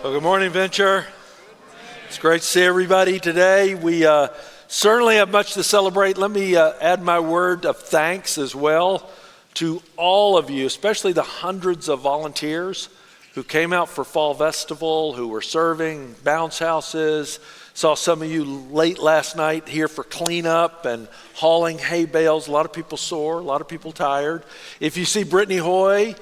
Well, good morning, Venture. It's great to see everybody today. We certainly have much to celebrate. Let me add my word of thanks as well to all of you, especially the hundreds of volunteers who came out for Fall Festival, who were serving bounce houses. Saw some of you late last night here for cleanup and hauling hay bales. A lot of people sore, a lot of people tired. If you see Brittany Hoy,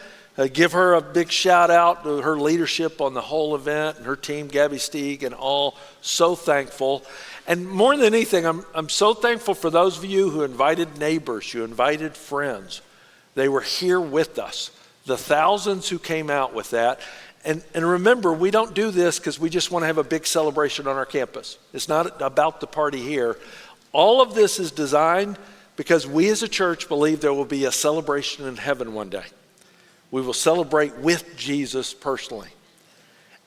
give her a big shout out to her leadership on the whole event and her team, Gabby Stieg and all. So thankful. And more than anything, I'm so thankful for those of you who invited neighbors, you invited friends. They were here with us. The thousands who came out with that. And remember, we don't do this because we just want to have a big celebration on our campus. It's not about the party here. All of this is designed because we as a church believe there will be a celebration in heaven one day. We will celebrate with Jesus personally.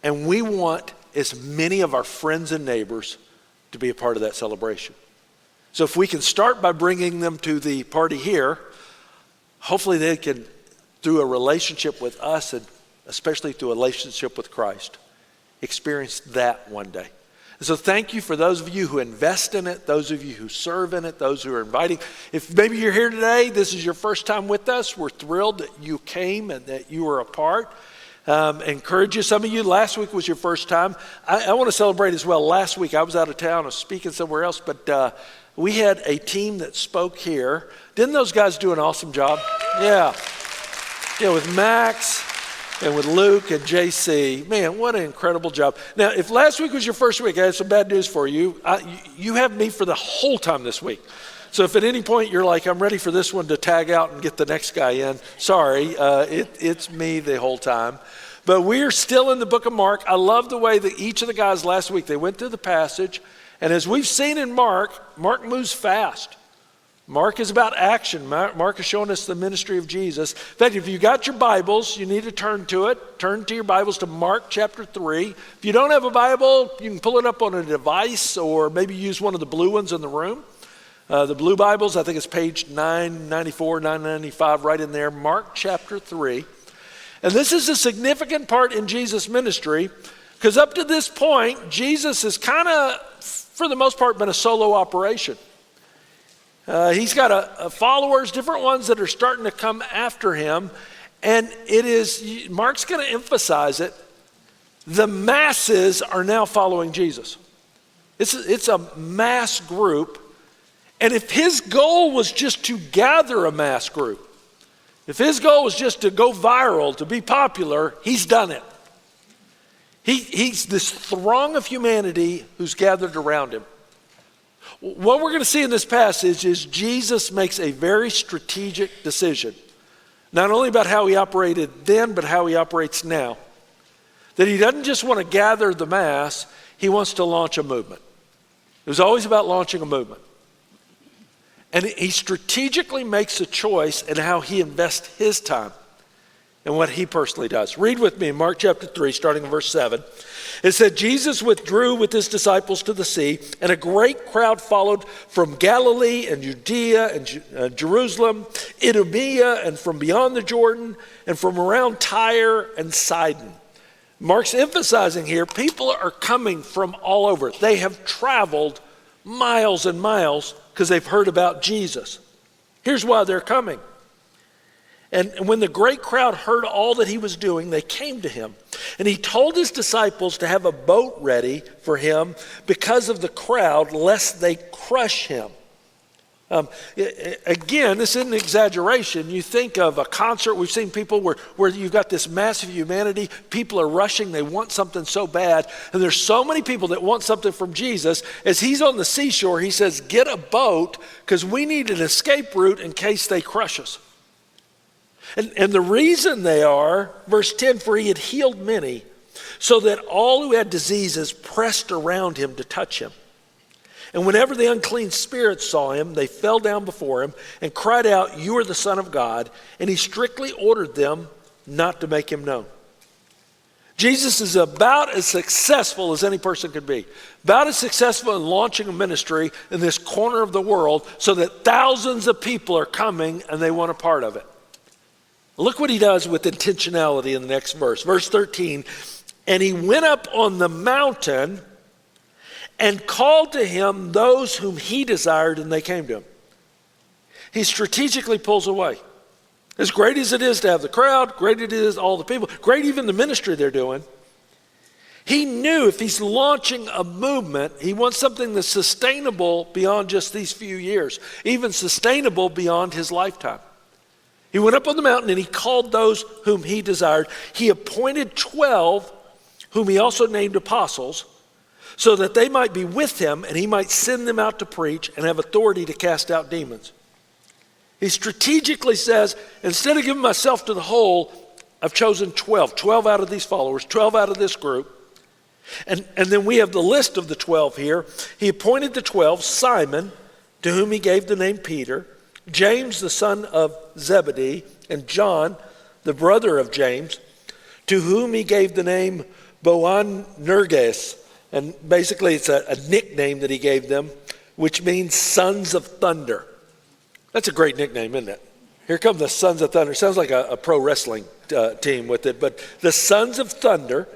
And we want as many of our friends and neighbors to be a part of that celebration. So if we can start by bringing them to the party here, hopefully they can, through a relationship with us and especially through a relationship with Christ, experience that one day. And so thank you for those of you who invest in it, those of you who serve in it, those who are inviting. If maybe you're here today, this is your first time with us, we're thrilled that you came and that you were a part. Encourage you. Some of you, last week was your first time. I want to celebrate as well. Last week I was out of town, I was speaking somewhere else, but we had a team that spoke here. Didn't those guys do an awesome job? Yeah, with Max and with Luke and JC. Man, what an incredible job. Now, if last week was your first week, I have some bad news for you. You have me for the whole time this week. So if at any point you're like, I'm ready for this one to tag out and get the next guy in, sorry, it's me the whole time. But we're still in the book of Mark. I love the way that each of the guys last week, they went through the passage. And as we've seen in Mark moves fast. Mark is about action. Mark is showing us the ministry of Jesus. In fact, if you got your Bibles, you need to turn to it. Turn to your Bibles to Mark chapter 3. If you don't have a Bible, you can pull it up on a device or maybe use one of the blue ones in the room. The blue Bibles, I think it's page 994, 995, right in there. Mark chapter 3. And this is a significant part in Jesus' ministry because up to this point, Jesus has kind of, for the most part, been a solo operation. He's got followers, different ones that are starting to come after him. And Mark's going to emphasize it, the masses are now following Jesus. It's a mass group. And if his goal was just to gather a mass group, if his goal was just to go viral, to be popular, he's done it. He's this throng of humanity who's gathered around him. What we're going to see in this passage is Jesus makes a very strategic decision, not only about how he operated then, but how he operates now. That he doesn't just want to gather the mass, he wants to launch a movement. It was always about launching a movement. And he strategically makes a choice in how he invests his time and what he personally does. Read with me in Mark chapter 3, starting in verse 7. It said, Jesus withdrew with his disciples to the sea, and a great crowd followed from Galilee and Judea and Jerusalem, Idumea, and from beyond the Jordan, and from around Tyre and Sidon. Mark's emphasizing here, people are coming from all over. They have traveled miles and miles because they've heard about Jesus. Here's why they're coming. And when the great crowd heard all that he was doing, they came to him. And he told his disciples to have a boat ready for him because of the crowd, lest they crush him. Again, this isn't an exaggeration. You think of a concert. We've seen people where you've got this massive humanity. People are rushing. They want something so bad. And there's so many people that want something from Jesus. As he's on the seashore, he says, get a boat because we need an escape route in case they crush us. And the reason they are, verse 10, for he had healed many, so that all who had diseases pressed around him to touch him. And whenever the unclean spirits saw him, they fell down before him and cried out, you are the Son of God. And he strictly ordered them not to make him known. Jesus is about as successful as any person could be. About as successful in launching a ministry in this corner of the world so that thousands of people are coming and they want a part of it. Look what he does with intentionality in the next verse. Verse 13, And he went up on the mountain and called to him those whom he desired, and they came to him. He strategically pulls away. As great as it is to have the crowd, great it is all the people, great even the ministry they're doing, he knew if he's launching a movement, he wants something that's sustainable beyond just these few years, even sustainable beyond his lifetime. He went up on the mountain and he called those whom he desired. He appointed 12, whom he also named apostles, so that they might be with him and he might send them out to preach and have authority to cast out demons. He strategically says, instead of giving myself to the whole, I've chosen 12 out of these followers, 12 out of this group. And then we have the list of the 12 here. He appointed the 12, Simon, to whom he gave the name Peter, James, the son of Zebedee, and John, the brother of James, to whom he gave the name Boanerges. And basically it's a nickname that he gave them, which means sons of thunder. That's a great nickname, isn't it? Here come the Sons of Thunder. Sounds like a pro wrestling team with it. But the Sons of Thunder,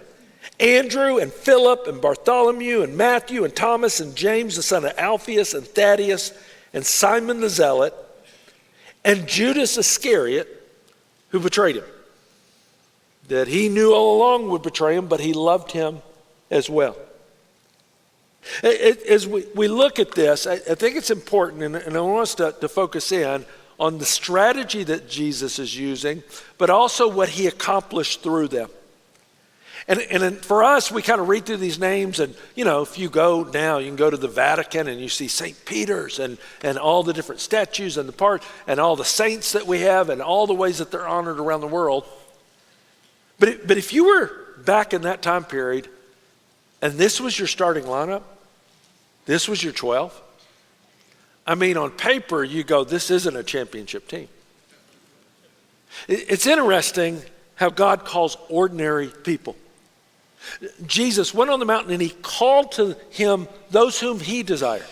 Andrew and Philip and Bartholomew and Matthew and Thomas and James, the son of Alphaeus and Thaddeus and Simon the Zealot and Judas Iscariot, who betrayed him. That he knew all along would betray him, but he loved him as well. As we look at this, I think it's important, and I want us to focus in on the strategy that Jesus is using, but also what he accomplished through them. And for us, we kind of read through these names, and if you go now, you can go to the Vatican and you see St. Peter's and all the different statues and the part and all the saints that we have and all the ways that they're honored around the world. But if you were back in that time period, and this was your starting lineup, this was your 12. I mean, on paper, you go, this isn't a championship team. It's interesting how God calls ordinary people. Jesus went on the mountain and he called to him those whom he desired.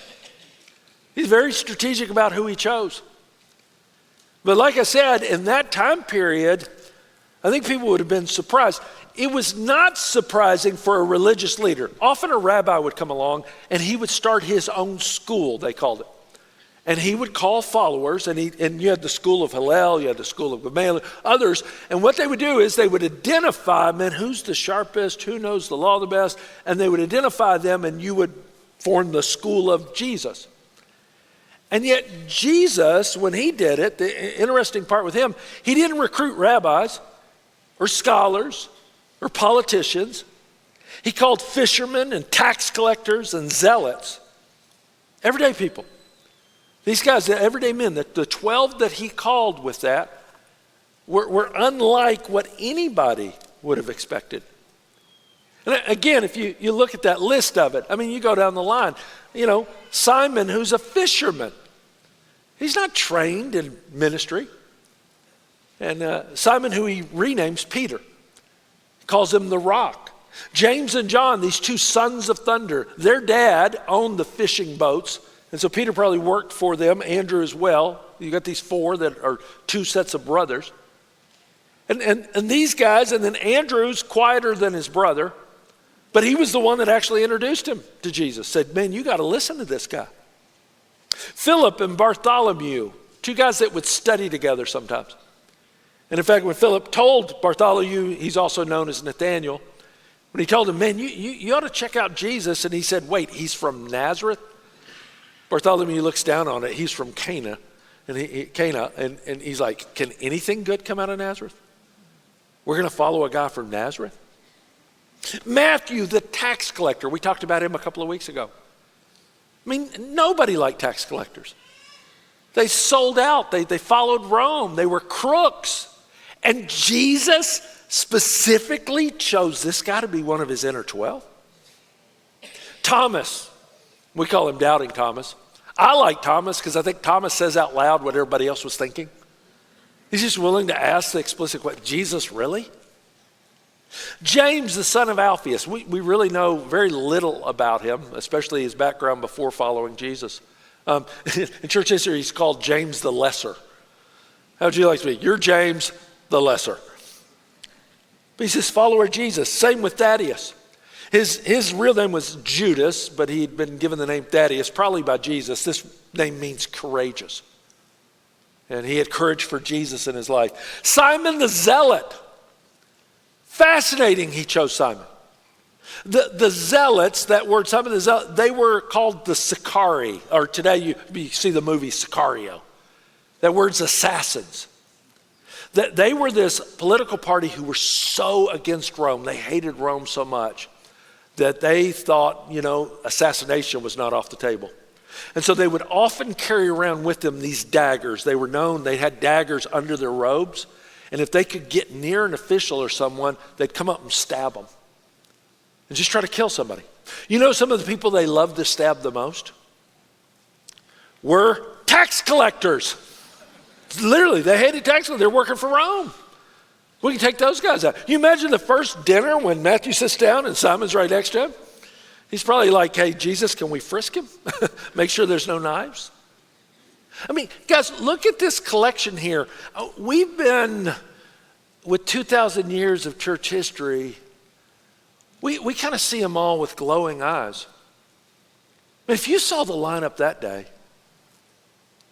He's very strategic about who he chose. But like I said, in that time period, I think people would have been surprised. It was not surprising for a religious leader. Often a rabbi would come along and he would start his own school, they called it. And he would call followers, and you had the school of Hillel, you had the school of Gamaliel, others. And what they would do is they would identify, who's the sharpest, who knows the law the best, and they would identify them, and you would form the school of Jesus. And yet Jesus, when he did it, the interesting part with him, he didn't recruit rabbis or scholars or politicians. He called fishermen and tax collectors and zealots, everyday people. These guys, the everyday men, the 12 that he called with that were unlike what anybody would have expected. And again, if you look at that list of it, you go down the line. Simon, who's a fisherman. He's not trained in ministry. And Simon, who he renames Peter, calls him the Rock. James and John, these two sons of thunder, their dad owned the fishing boats. And so Peter probably worked for them, Andrew as well. You got these four that are two sets of brothers. And these guys, and then Andrew's quieter than his brother, but he was the one that actually introduced him to Jesus, said, man, you got to listen to this guy. Philip and Bartholomew, two guys that would study together sometimes. And in fact, when Philip told Bartholomew, he's also known as Nathaniel, when he told him, man, you ought to check out Jesus, and he said, wait, he's from Nazareth? Bartholomew looks down on it. He's from Cana, and he's like, can anything good come out of Nazareth? We're going to follow a guy from Nazareth? Matthew, the tax collector. We talked about him a couple of weeks ago. Nobody liked tax collectors. They sold out. They followed Rome. They were crooks. And Jesus specifically chose this guy to be one of his inner 12. Thomas. We call him Doubting Thomas. I like Thomas because I think Thomas says out loud what everybody else was thinking. He's just willing to ask the explicit question, Jesus, really? James, the son of Alphaeus. We really know very little about him, especially his background before following Jesus. In church history, he's called James the Lesser. How would you like to be? You're James the Lesser. But he's this follower of Jesus. Same with Thaddeus. His real name was Judas, but he'd been given the name Thaddeus, probably by Jesus. This name means courageous. And he had courage for Jesus in his life. Simon the Zealot. Fascinating he chose Simon. The Zealots, that word Simon the Zealot, they were called the Sicarii, or today you see the movie Sicario. That word's assassins. They were this political party who were so against Rome. They hated Rome so much that they thought, assassination was not off the table. And so they would often carry around with them these daggers. They were known, they had daggers under their robes. And if they could get near an official or someone, they'd come up and stab them. And just try to kill somebody. Some of the people they loved to stab the most were tax collectors. Literally, they hated tax collectors. They're working for Rome. We can take those guys out. You imagine the first dinner when Matthew sits down and Simon's right next to him? He's probably like, hey, Jesus, can we frisk him? Make sure there's no knives. I mean, guys, look at this collection here. We've been, with 2,000 years of church history, we kind of see them all with glowing eyes. If you saw the lineup that day,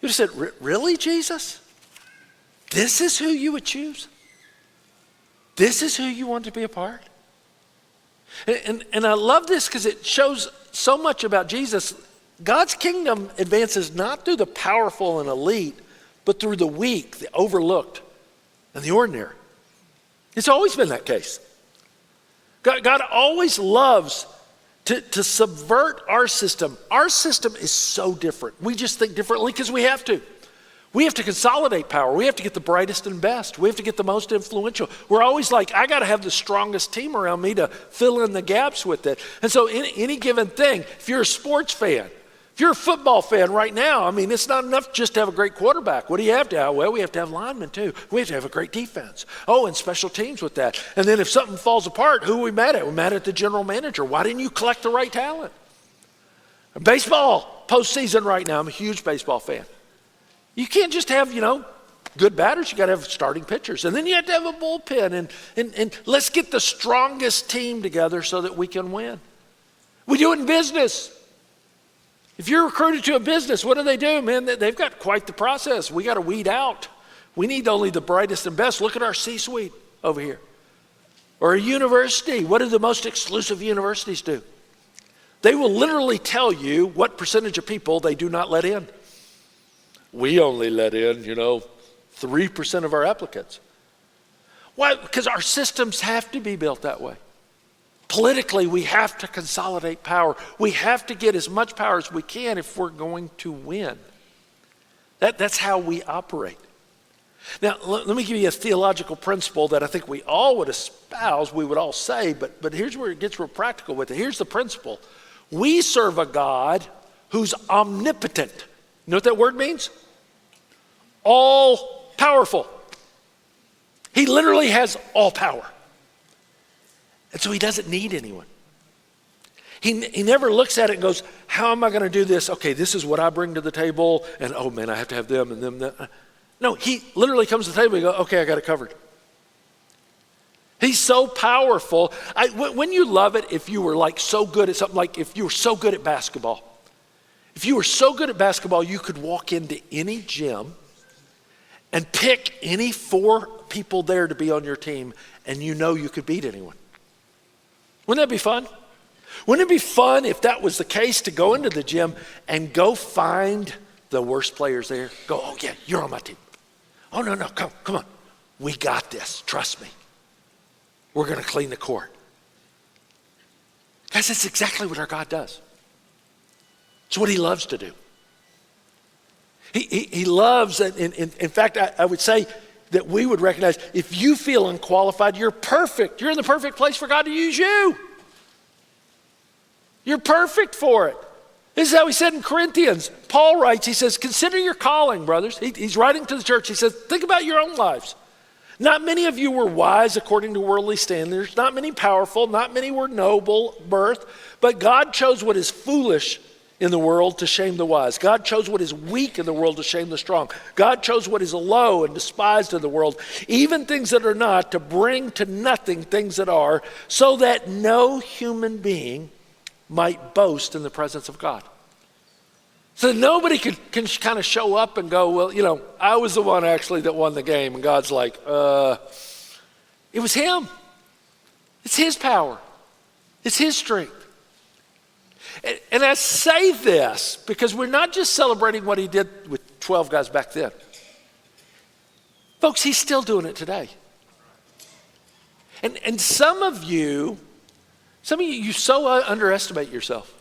you'd have said, really, Jesus? This is who you would choose? This is who you want to be a part? And I love this because it shows so much about Jesus. God's kingdom advances not through the powerful and elite, but through the weak, the overlooked, and the ordinary. It's always been that case. God always loves to subvert our system. Our system is so different. We just think differently because we have to. We have to consolidate power. We have to get the brightest and best. We have to get the most influential. We're always like, I got to have the strongest team around me to fill in the gaps with it. And so any given thing, if you're a sports fan, if you're a football fan right now, I mean, it's not enough just to have a great quarterback. What do you have to have? Well, we have to have linemen too. We have to have a great defense. Oh, and special teams with that. And then if something falls apart, who are we mad at? We're mad at the general manager. Why didn't you collect the right talent? Baseball, postseason right now. I'm a huge baseball fan. You can't just have, good batters. You got to have starting pitchers. And then you have to have a bullpen. And let's get the strongest team together so that we can win. We do it in business. If you're recruited to a business, what do? Man, they've got quite the process. We got to weed out. We need only the brightest and best. Look at our C-suite over here. Or a university. What do the most exclusive universities do? They will literally tell you what percentage of people they do not let in. We only let in, 3% of our applicants. Why? Because our systems have to be built that way. Politically, we have to consolidate power. We have to get as much power as we can if we're going to win. That's how we operate. Now, let me give you a theological principle that I think we all would espouse, we would all say, but here's where it gets real practical with it. Here's the principle. We serve a God who's omnipotent. You know what that word means? All powerful. He literally has all power. And so he doesn't need anyone. He never looks at it and goes, how am I going to do this? Okay, this is what I bring to the table, and oh man, I have to have them and them. No, he literally comes to the table and goes, okay, I got it covered. He's so powerful. When you love it, if you were like so good at something, like if you were so good at basketball. If you were so good at basketball, you could walk into any gym and pick any 4 people there to be on your team, and you could beat anyone. Wouldn't that be fun? Wouldn't it be fun if that was the case, to go into the gym and go find the worst players there? Go, oh yeah, you're on my team. Oh no, come on. We got this, trust me. We're gonna clean the court. Guys, that's exactly what our God does. It's what he loves to do. He loves, in fact, I would say that we would recognize, if you feel unqualified, you're perfect. You're in the perfect place for God to use you. You're perfect for it. This is how he said in Corinthians. Paul writes, he says, consider your calling, brothers. He's writing to the church. He says, think about your own lives. Not many of you were wise according to worldly standards. Not many powerful. Not many were noble birth. But God chose what is foolish in the world to shame the wise. God chose what is weak in the world to shame the strong. God chose what is low and despised in the world, even things that are not, to bring to nothing things that are, so that no human being might boast in the presence of God. So nobody can kind of show up and go, well, I was the one actually that won the game. And God's like, it was him. It's his power. It's his strength. And I say this because we're not just celebrating what he did with 12 guys back then. Folks, he's still doing it today. And some of you so underestimate yourself.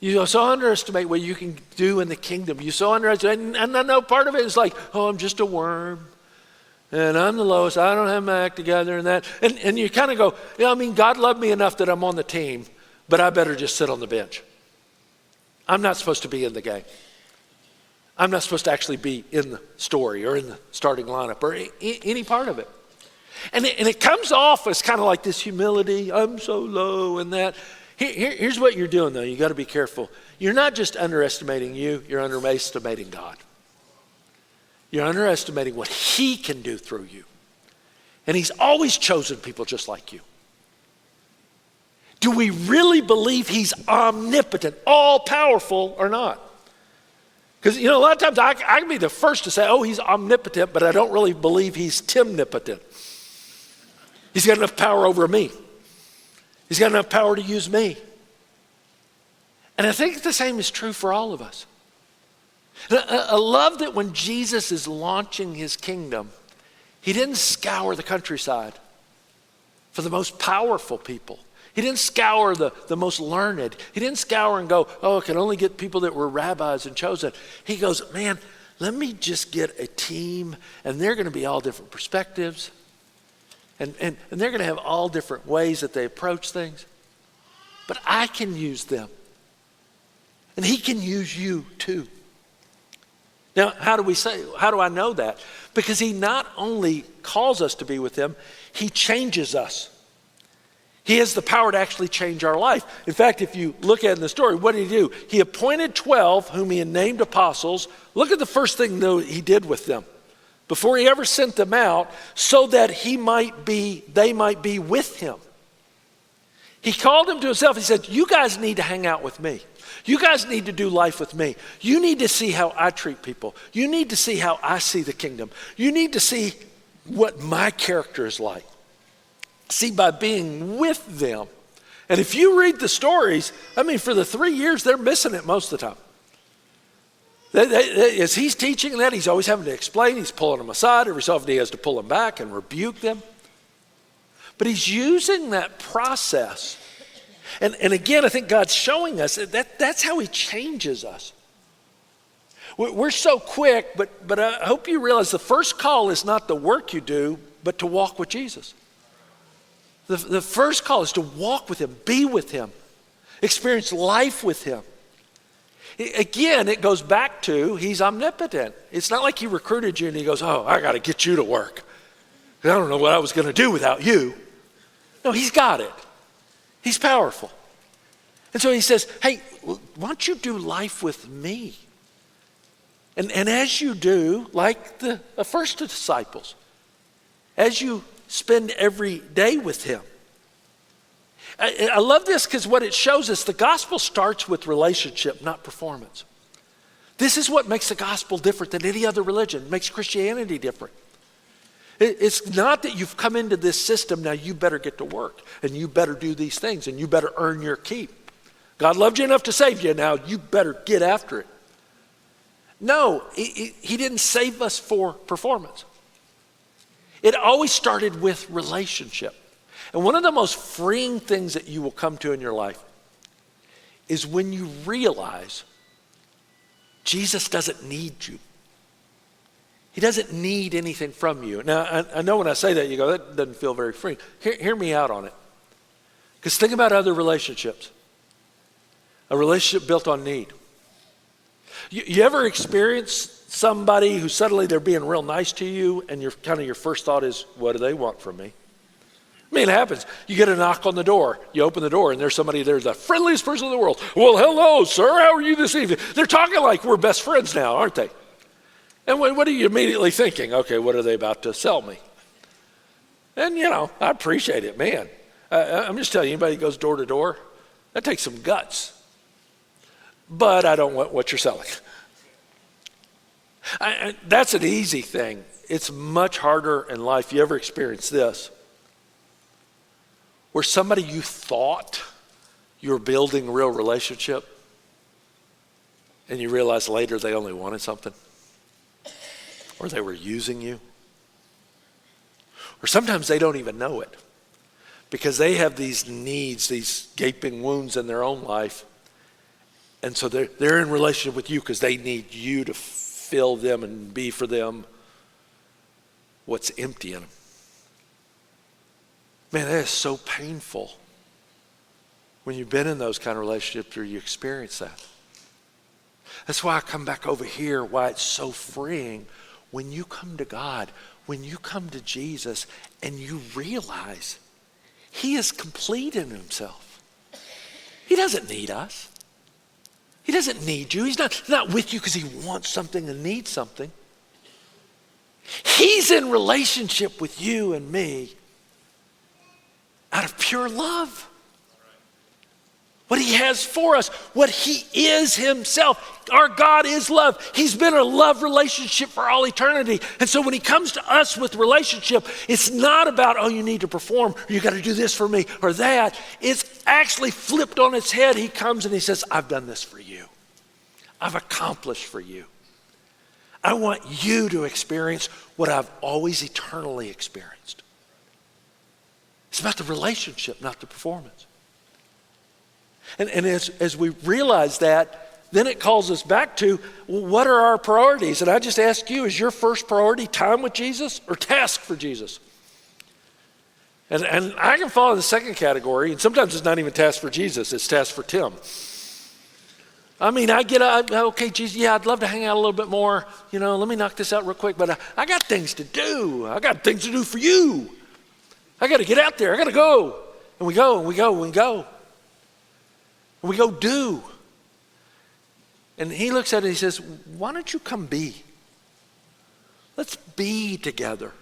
You so underestimate what you can do in the kingdom. You so underestimate, and I know part of it is like, I'm just a worm. And I'm the lowest. I don't have my act together and that. And you kind of go, God loved me enough that I'm on the team, but I better just sit on the bench. I'm not supposed to be in the game. I'm not supposed to actually be in the story or in the starting lineup or any part of it. And it comes off as kind of like this humility. I'm so low and that. Here's what you're doing, though. You got to be careful. You're not just underestimating you. You're underestimating God. You're underestimating what he can do through you. And he's always chosen people just like you. Do we really believe he's omnipotent, all-powerful, or not? Because, a lot of times I can be the first to say, he's omnipotent, but I don't really believe he's timnipotent. He's got enough power over me. He's got enough power to use me. And I think the same is true for all of us. I love that when Jesus is launching his kingdom, he didn't scour the countryside for the most powerful people. He didn't scour the most learned. He didn't scour and go, I can only get people that were rabbis and chosen. He goes, man, let me just get a team, and they're going to be all different perspectives. And they're going to have all different ways that they approach things. But I can use them. And he can use you too. Now, how do I know that? Because he not only calls us to be with him, he changes us. He has the power to actually change our life. In fact, if you look at in the story, what did he do? He appointed 12 whom he had named apostles. Look at the first thing though he did with them before he ever sent them out, so that they might be with him. He called them to himself. He said, you guys need to hang out with me. You guys need to do life with me. You need to see how I treat people. You need to see how I see the kingdom. You need to see what my character is like. See, by being with them. And if you read the stories, for the 3 years, they're missing it most of the time. As he's teaching that, he's always having to explain. He's pulling them aside. Every so often he has to pull them back and rebuke them. But he's using that process. And again, I think God's showing us that's how he changes us. We're so quick, but I hope you realize the first call is not the work you do, but to walk with Jesus. The first call is to walk with him, be with him, experience life with him. Again, it goes back to he's omnipotent. It's not like he recruited you and he goes, I got to get you to work. I don't know what I was going to do without you. No, he's got it. He's powerful. And so he says, hey, why don't you do life with me? And as you do, like the first disciples, as you spend every day with him. I love this because what it shows us, the gospel starts with relationship, not performance. This is what makes the gospel different than any other religion. It makes Christianity different. It's not that you've come into this system, now you better get to work, and you better do these things, and you better earn your keep. God loved you enough to save you, now you better get after it. No, he didn't save us for performance. It always started with relationship. And one of the most freeing things that you will come to in your life is when you realize Jesus doesn't need you. He doesn't need anything from you. Now, I know when I say that, you go, that doesn't feel very free. Hear me out on it. Because think about other relationships. A relationship built on need. You ever experience somebody who suddenly they're being real nice to you and your first thought is, what do they want from me? I mean, it happens. You get a knock on the door. You open the door, and there's somebody there's the friendliest person in the world. Well, hello, sir. How are you this evening? They're talking like we're best friends now, aren't they? And what are you immediately thinking? Okay, what are they about to sell me? And, I appreciate it, man. I'm just telling you, anybody who goes door to door, that takes some guts. But I don't want what you're selling. That's an easy thing. It's much harder in life. You ever experience this? Where somebody you thought you were building a real relationship, and you realize later they only wanted something, or they were using you, or sometimes they don't even know it because they have these needs, these gaping wounds in their own life, and so they're in relationship with you because they need you to fill them and be for them what's empty in them. Man, that is so painful when you've been in those kind of relationships or you experience that. That's why I come back over here, why it's so freeing when you come to God, when you come to Jesus and you realize he is complete in himself. He doesn't need us. He doesn't need you. He's not with you because he wants something and needs something. He's in relationship with you and me out of pure love. What he has for us, what he is himself. Our God is love. He's been a love relationship for all eternity. And so when he comes to us with relationship, it's not about, oh, you need to perform, or you got to do this for me, or that. It's actually flipped on its head. He comes and he says, I've done this for you. I've accomplished for you. I want you to experience what I've always eternally experienced. It's about the relationship, not the performance. And as we realize that, then it calls us back to, well, what are our priorities? And I just ask you, is your first priority time with Jesus or task for Jesus? And I can fall in the second category, and sometimes it's not even task for Jesus, it's task for Tim. I mean, okay, Jesus, yeah, I'd love to hang out a little bit more. Let me knock this out real quick, but I got things to do. I got things to do for you. I got to get out there. I got to go. And we go, and we go, and we go. And we go do. And he looks at it and he says, why don't you come be? Let's be together.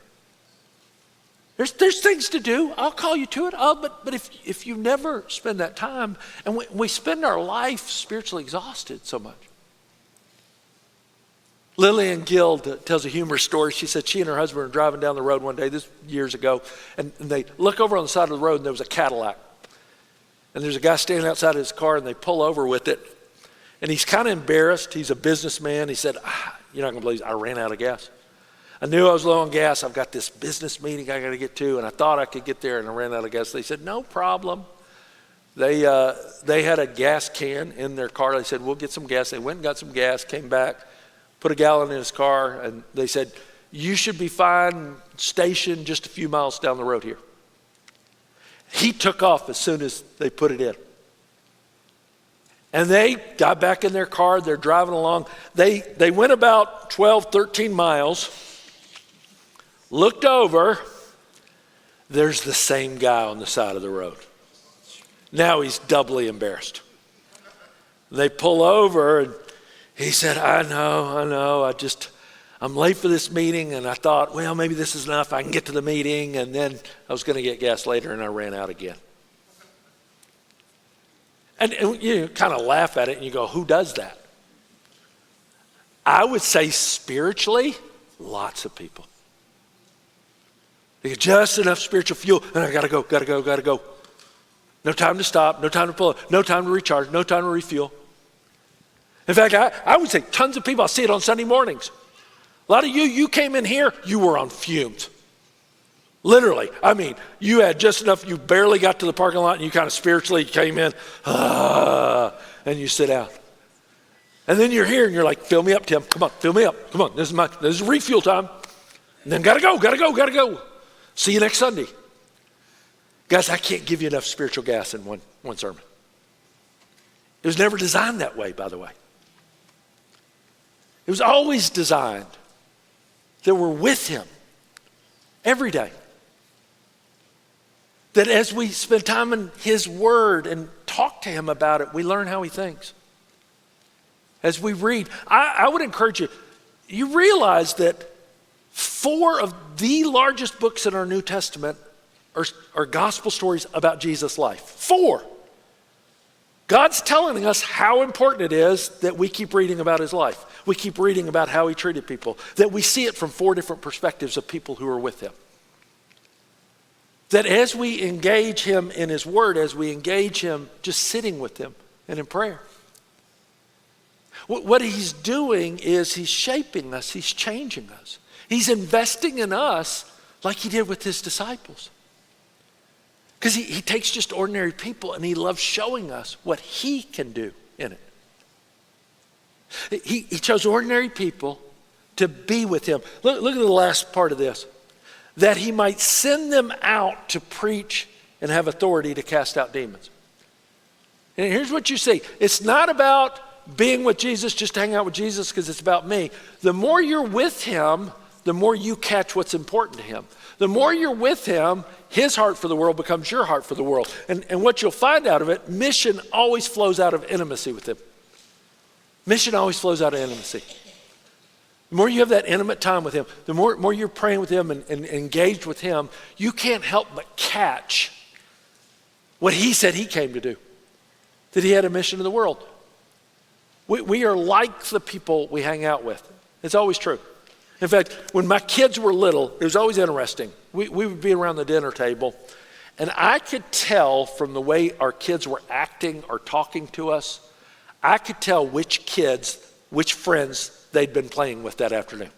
There's things to do. I'll call you to it. But if you never spend that time, and we spend our life spiritually exhausted so much. Lillian Gill tells a humorous story. She said she and her husband were driving down the road one day, this years ago, and they look over on the side of the road and there was a Cadillac. And there's a guy standing outside of his car and they pull over with it. And he's kind of embarrassed. He's a businessman. He said, you're not going to believe I ran out of gas. I knew I was low on gas. I've got this business meeting I got to get to, and I thought I could get there, and I ran out of gas. They said, no problem. They had a gas can in their car. They said, we'll get some gas. They went and got some gas, came back, put a gallon in his car, and they said, you should be fine, stationed just a few miles down the road here. He took off as soon as they put it in. And they got back in their car. They're driving along. They went about 12, 13 miles, looked over. There's the same guy on the side of the road. Now he's doubly embarrassed. They pull over and he said, I know. I'm late for this meeting, and I thought, well, maybe this is enough. I can get to the meeting, and then I was going to get gas later, and I ran out again. And you kind of laugh at it, and you go, who does that? I would say spiritually, lots of people. They get just enough spiritual fuel, and I got to go. No time to stop, no time to pull up, no time to recharge, no time to refuel. In fact, I would say tons of people, I see it on Sunday mornings. A lot of you came in here, you were on fumes. Literally. I mean, you had just enough, you barely got to the parking lot and you kind of spiritually came in, and you sit down. And then you're here and you're like, fill me up, Tim. Come on, fill me up. Come on, this is refuel time. And then gotta go. See you next Sunday. Guys, I can't give you enough spiritual gas in one sermon. It was never designed that way, by the way. It was always designed that we're with him every day. That as we spend time in his word and talk to him about it, we learn how he thinks. As we read, I would encourage you, you realize that 4 of the largest books in our New Testament are gospel stories about Jesus' life. 4. God's telling us how important it is that we keep reading about his life. We keep reading about how he treated people, that we see it from 4 different perspectives of people who are with him. That as we engage him in his word, as we engage him just sitting with him and in prayer, what he's doing is he's shaping us, he's changing us. He's investing in us like he did with his disciples. Because he takes just ordinary people and he loves showing us what he can do in it. He chose ordinary people to be with him. Look at the last part of this. That he might send them out to preach and have authority to cast out demons. And here's what you see. It's not about being with Jesus, just to hang out with Jesus because it's about me. The more you're with him, the more you catch what's important to him. The more you're with him, his heart for the world becomes your heart for the world. And what you'll find out of it, mission always flows out of intimacy with him. Mission always flows out of intimacy. The more you have that intimate time with him, the more you're praying with him and engaged with him, you can't help but catch what he said he came to do. That he had a mission to the world. We are like the people we hang out with. It's always true. In fact, when my kids were little, it was always interesting. We would be around the dinner table, and I could tell from the way our kids were acting or talking to us, I could tell which friends they'd been playing with that afternoon.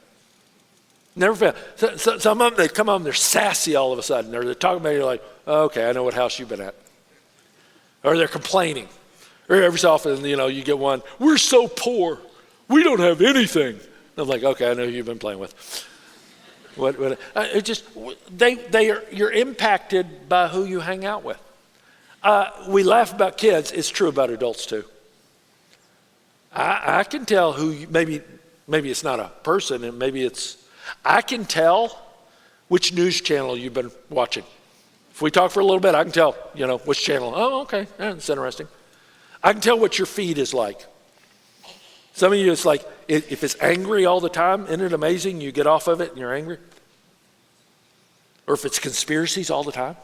Never failed. So some of them, they'd come on, they're sassy all of a sudden, or they're talking about you like, oh, okay, I know what house you've been at. Or they're complaining. Or every so often, you get one, we're so poor, we don't have anything. I'm like, okay, I know who you've been playing with. You're impacted by who you hang out with. We laugh about kids, it's true about adults too. I can tell who, maybe it's not a person, and I can tell which news channel you've been watching. If we talk for a little bit, I can tell, which channel. Oh, okay, that's interesting. I can tell what your feed is like. Some of you, it's like, if it's angry all the time, isn't it amazing? You get off of it and you're angry. Or if it's conspiracies all the time.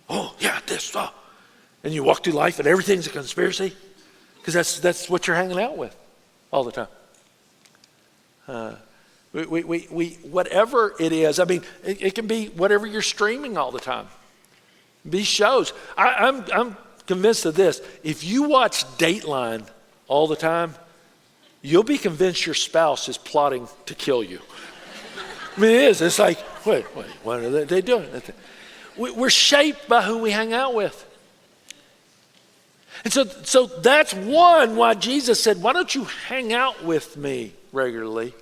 Oh, yeah, this, and you walk through life and everything's a conspiracy. Because that's what you're hanging out with all the time. Whatever it is, it can be whatever you're streaming all the time. Be shows. I'm convinced of this. If you watch Dateline all the time, you'll be convinced your spouse is plotting to kill you. It is. It's like, wait, what are they doing? We're shaped by who we hang out with. And so that's why Jesus said, why don't you hang out with me regularly?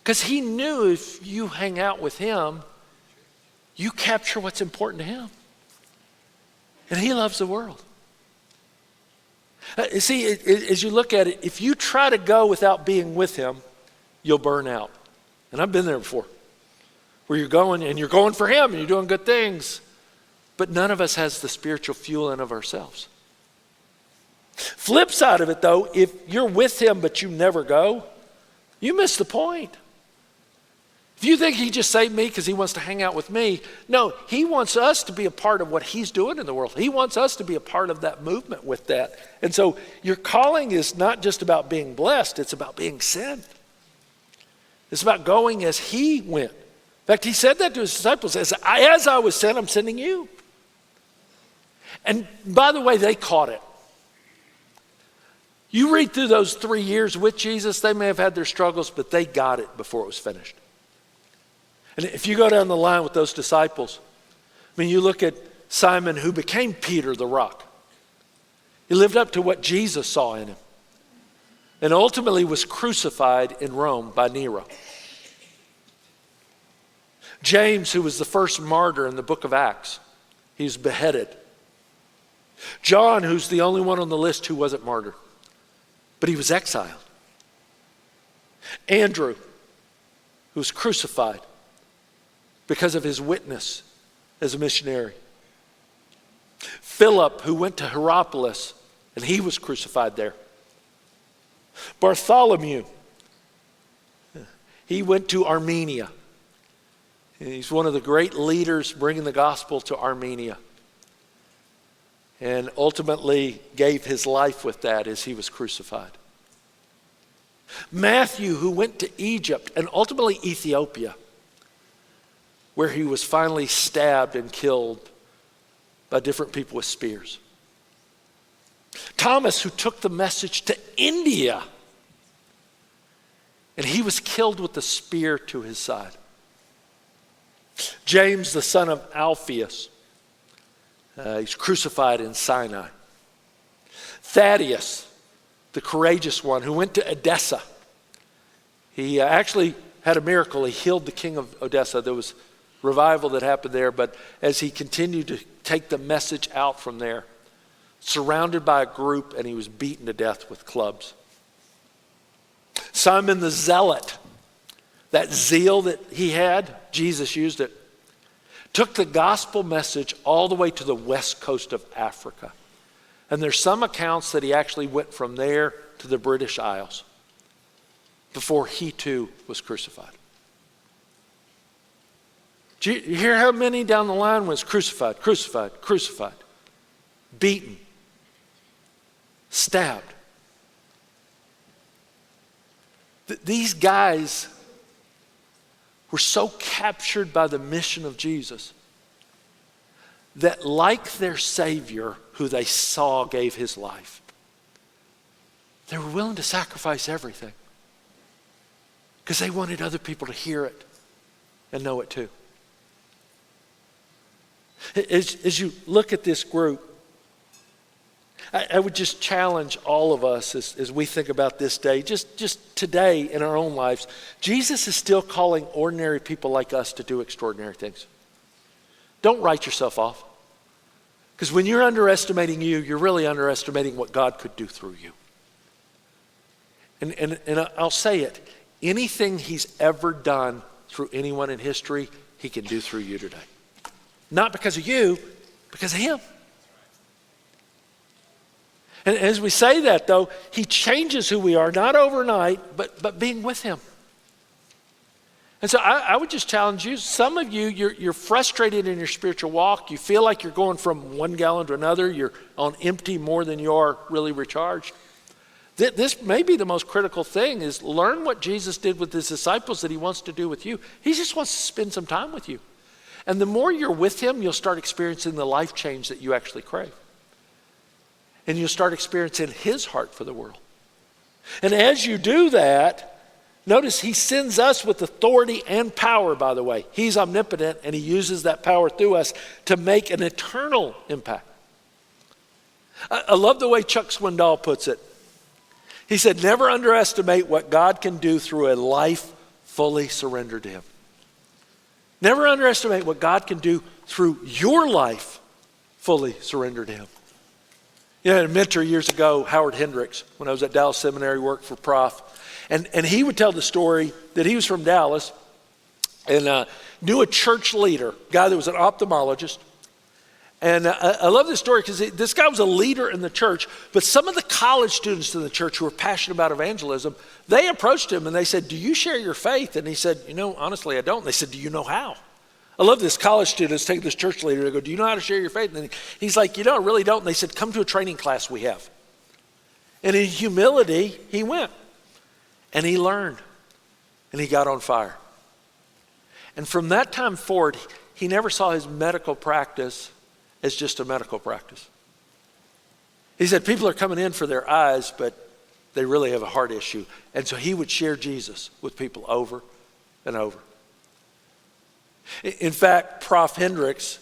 Because he knew if you hang out with him, you capture what's important to him. And he loves the world. You see, as you look at it, if you try to go without being with him, you'll burn out. And I've been there before. Where you're going for him and you're doing good things. But none of us has the spiritual fuel in of ourselves. Flip side of it though, if you're with him but you never go, you miss the point. If you think he just saved me because he wants to hang out with me, no, he wants us to be a part of what he's doing in the world. He wants us to be a part of that movement with that. And so your calling is not just about being blessed, it's about being sent. It's about going as he went. In fact, he said that to his disciples, as I was sent, I'm sending you. And by the way, they caught it. You read through those 3 years with Jesus, they may have had their struggles, but they got it before it was finished. And if you go down the line with those disciples, you look at Simon who became Peter the rock. He lived up to what Jesus saw in him and ultimately was crucified in Rome by Nero. James, who was the first martyr in the book of Acts, he was beheaded. John, who's the only one on the list who wasn't martyred, but he was exiled. Andrew, who was crucified because of his witness as a missionary. Philip, who went to Hierapolis, and he was crucified there. Bartholomew, he went to Armenia. He's one of the great leaders bringing the gospel to Armenia. And ultimately gave his life with that as he was crucified. Matthew, who went to Egypt and ultimately Ethiopia, where he was finally stabbed and killed by different people with spears. Thomas, who took the message to India, and he was killed with a spear to his side. James, the son of Alphaeus, he's crucified in Sinai. Thaddeus, the courageous one, who went to Edessa. He actually had a miracle. He healed the king of Odessa. There was revival that happened there, but as he continued to take the message out from there, surrounded by a group, and he was beaten to death with clubs. Simon the Zealot, that zeal that he had, Jesus used it, took the gospel message all the way to the west coast of Africa. And there's some accounts that he actually went from there to the British Isles before he too was crucified. Do you hear how many down the line was crucified, crucified, crucified, beaten, stabbed? These guys were so captured by the mission of Jesus that, like their Savior, who they saw gave his life, they were willing to sacrifice everything because they wanted other people to hear it and know it too. As you look at this group, I would just challenge all of us as we think about this day, just today in our own lives. Jesus is still calling ordinary people like us to do extraordinary things. Don't write yourself off. Because when you're underestimating you, you're really underestimating what God could do through you. And I'll say it, anything he's ever done through anyone in history, he can do through you today. Not because of you, because of him. And as we say that, though, he changes who we are, not overnight, but being with him. And so I would just challenge you. Some of you, you're frustrated in your spiritual walk. You feel like you're going from one gallon to another. You're on empty more than you are really recharged. This may be the most critical thing, is learn what Jesus did with his disciples that he wants to do with you. He just wants to spend some time with you. And the more you're with him, you'll start experiencing the life change that you actually crave. And you'll start experiencing his heart for the world. And as you do that, notice he sends us with authority and power, by the way. He's omnipotent, and he uses that power through us to make an eternal impact. I love the way Chuck Swindoll puts it. He said, never underestimate what God can do through a life fully surrendered to him. Never underestimate what God can do through your life fully surrendered to him. You know, I had a mentor years ago, Howard Hendricks, when I was at Dallas Seminary, worked for Prof. And he would tell the story that he was from Dallas and knew a church leader, a guy that was an ophthalmologist. And I love this story because this guy was a leader in the church, but some of the college students in the church who were passionate about evangelism, they approached him and they said, do you share your faith? And he said, honestly, I don't. And they said, do you know how? I love this college students take this church leader, they go, do you know how to share your faith? And he's like, I really don't. And they said, come to a training class we have. And in humility, he went. And he learned. And he got on fire. And from that time forward, he never saw his medical practice as just a medical practice. He said people are coming in for their eyes, but they really have a heart issue. And so he would share Jesus with people over and over. In fact, Prof. Hendricks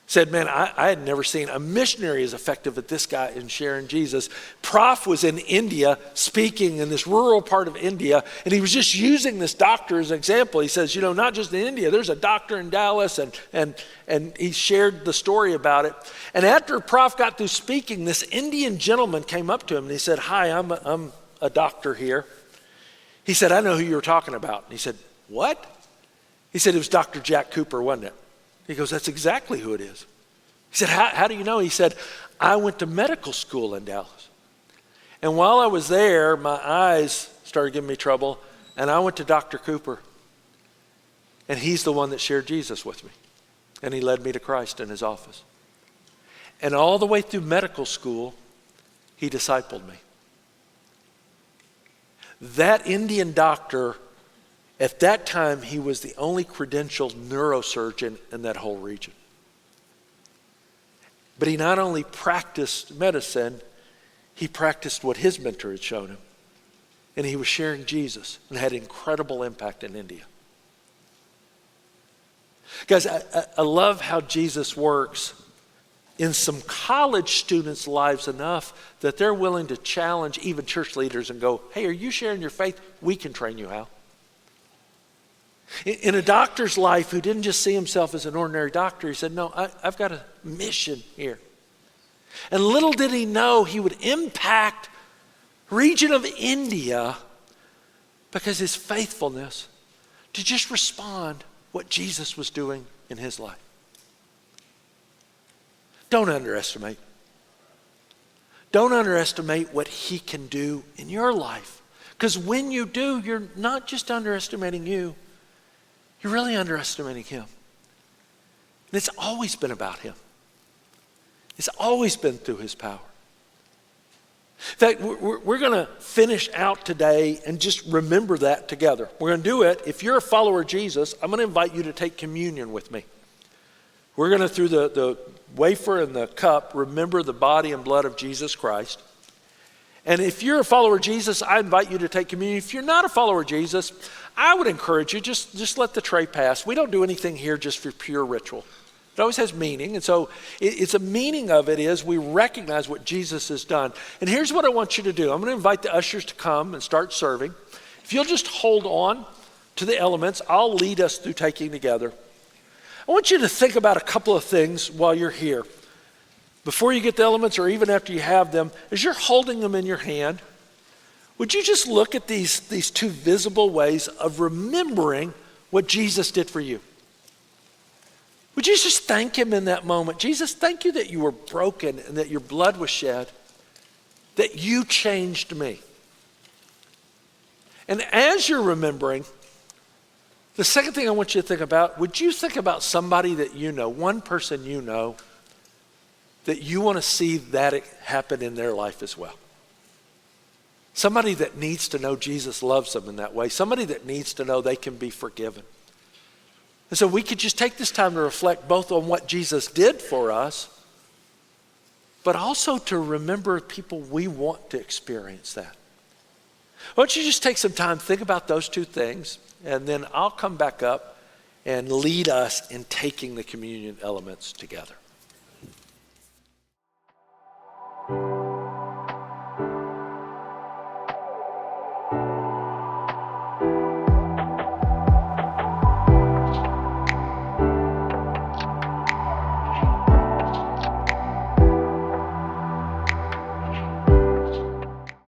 said, man, I had never seen a missionary as effective as this guy in sharing Jesus. Prof was in India speaking in this rural part of India, and he was just using this doctor as an example. He says, not just in India, there's a doctor in Dallas, and he shared the story about it. And after Prof got through speaking, this Indian gentleman came up to him and he said, hi, I'm a doctor here. He said, I know who you were talking about. And he said, what? He said, it was Dr. Jack Cooper, wasn't it? He goes, that's exactly who it is. He said, how do you know? He said, I went to medical school in Dallas. And while I was there, my eyes started giving me trouble, and I went to Dr. Cooper. And he's the one that shared Jesus with me. And he led me to Christ in his office. And all the way through medical school, he discipled me. That Indian doctor, at that time, he was the only credentialed neurosurgeon in that whole region. But he not only practiced medicine, he practiced what his mentor had shown him. And he was sharing Jesus and had incredible impact in India. Guys, I love how Jesus works in some college students' lives enough that they're willing to challenge even church leaders and go, hey, are you sharing your faith? We can train you how. In a doctor's life who didn't just see himself as an ordinary doctor, he said, no, I've got a mission here. And little did he know he would impact region of India because his faithfulness to just respond what Jesus was doing in his life. Don't underestimate. Don't underestimate what he can do in your life. Because when you do, you're not just underestimating you, you're really underestimating him. And it's always been about him. It's always been through his power. In fact, we're going to finish out today and just remember that together. We're going to do it. If you're a follower of Jesus, I'm going to invite you to take communion with me. We're going to, through the wafer and the cup, remember the body and blood of Jesus Christ. And if you're a follower of Jesus, I invite you to take communion. If you're not a follower of Jesus, I would encourage you, just let the tray pass. We don't do anything here just for pure ritual. It always has meaning. And so it's a meaning of it is we recognize what Jesus has done. And here's what I want you to do. I'm going to invite the ushers to come and start serving. If you'll just hold on to the elements, I'll lead us through taking together. I want you to think about a couple of things while you're here. Before you get the elements or even after you have them, as you're holding them in your hand, would you just look at these two visible ways of remembering what Jesus did for you? Would you just thank him in that moment? Jesus, thank you that you were broken and that your blood was shed, that you changed me. And as you're remembering, the second thing I want you to think about, would you think about somebody that you know, one person you know, that you want to see that happen in their life as well? Somebody that needs to know Jesus loves them in that way. Somebody that needs to know they can be forgiven. And so we could just take this time to reflect both on what Jesus did for us, but also to remember people we want to experience that. Why don't you just take some time, think about those two things, and then I'll come back up and lead us in taking the communion elements together.